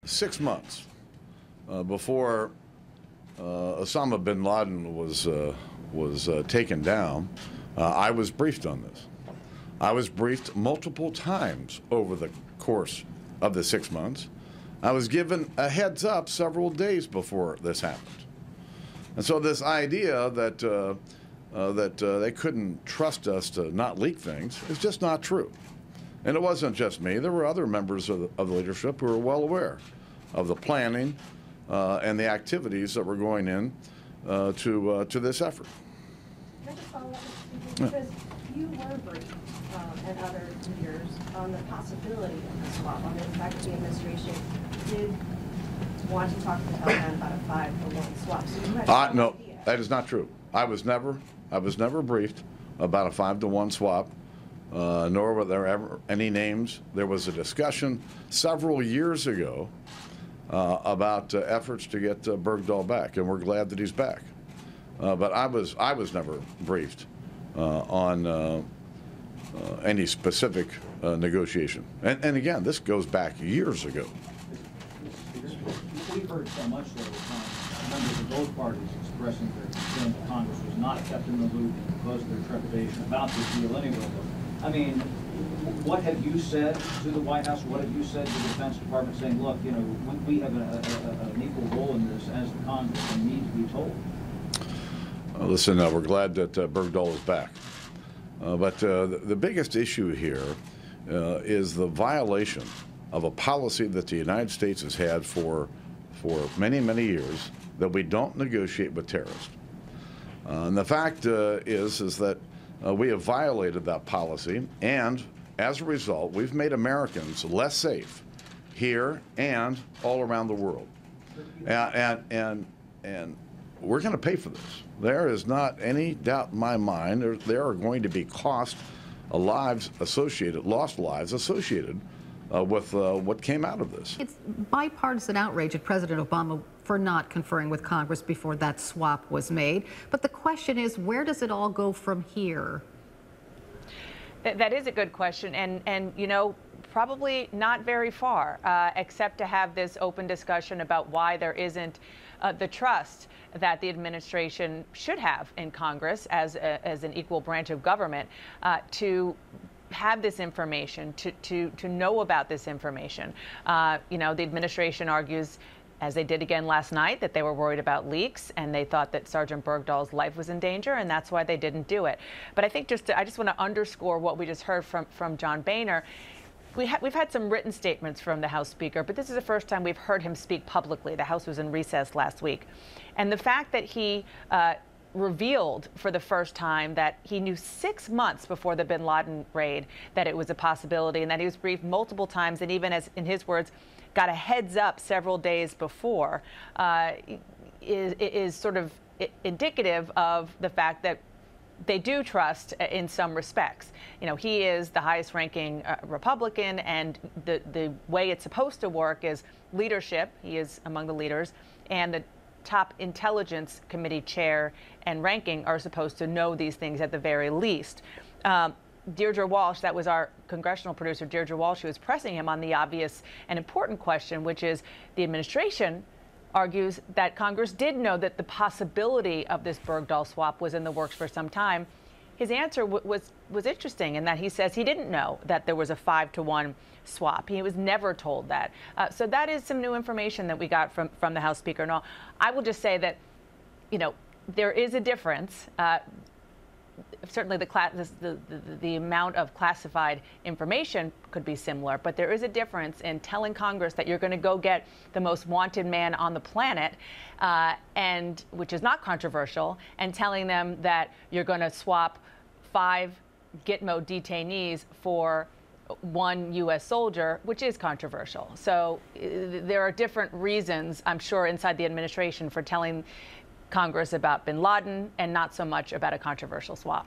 6 months before Osama bin Laden was taken down, I was briefed on this. I was briefed multiple times over the course of the 6 months. I was given a heads up several days before this happened. And so this idea that they couldn't trust us to not leak things is just not true. And it wasn't just me. There were other members of the leadership who were well aware of the planning and the activities that were going in to this effort. Can I just follow up, because you were briefed and other leaders on the possibility of the swap, on the fact that the administration did want to talk to the Taliban about a 5-for-1 swap. So you had No, that is not true. I was never briefed about a 5-to-1 swap, nor were there ever any names. There was a discussion several years ago about efforts to get Bergdahl back, and we're glad that he's back. But I was never briefed on any specific negotiation. And again, this goes back years ago. We've heard so much though, members of both parties expressing their concern that Congress was not kept in the loop because of their trepidation about this deal anyway. I mean, what have you said to the White House? What have you said to the Defense Department saying, look, you know, we have an equal role in this as the Congress and need to be told? Listen, we're glad that Bergdahl is back. But the biggest issue here is the violation of a policy that the United States has had for many, many years, that we don't negotiate with terrorists. And the fact is that we have violated that policy, and as a result, we've made Americans less safe here and all around the world. And we're going to pay for this. There is not any doubt in my mind there are going to be lost lives associated with what came out of this. It's bipartisan outrage at President Obama for not conferring with Congress before that swap was made. But the question is, where does it all go from here? That is a good question, and you know, probably not very far, except to have this open discussion about why there isn't the trust that the administration should have in Congress as an equal branch of government to have this information, to know about this information. You know, the administration argues, as they did again last night, that they were worried about leaks and they thought that Sergeant Bergdahl's life was in danger, and that's why they didn't do it. But I think I just want to underscore what we just heard from John Boehner. We've had some written statements from the House Speaker, but this is the first time we've heard him speak publicly. The House was in recess last week. And the fact that he revealed for the first time that he knew 6 months before the bin Laden raid that it was a possibility, and that he was briefed multiple times, and even, as in his words, got a heads up several days before, is sort of indicative of the fact that they do trust in some respects. You know, he is the highest ranking Republican, and the way it's supposed to work is leadership. He is among the leaders, and the top Intelligence Committee chair and ranking are supposed to know these things at the very least. Deirdre Walsh, that was our congressional producer, Deirdre Walsh, who was pressing him on the obvious and important question, which is the administration argues that Congress did know that the possibility of this Bergdahl swap was in the works for some time. His answer was interesting in that he says he didn't know that there was a 5-to-1 swap. He was never told that. So that is some new information that we got from the House Speaker. Now, I will just say that, you know, there is a difference. Certainly the amount of classified information could be similar, but there is a difference in telling Congress that you're going to go get the most wanted man on the planet, and which is not controversial, and telling them that you're going to swap 5 Gitmo detainees for 1 U.S. soldier, which is controversial. So there are different reasons, I'm sure, inside the administration for telling Congress about bin Laden and not so much about a controversial swap.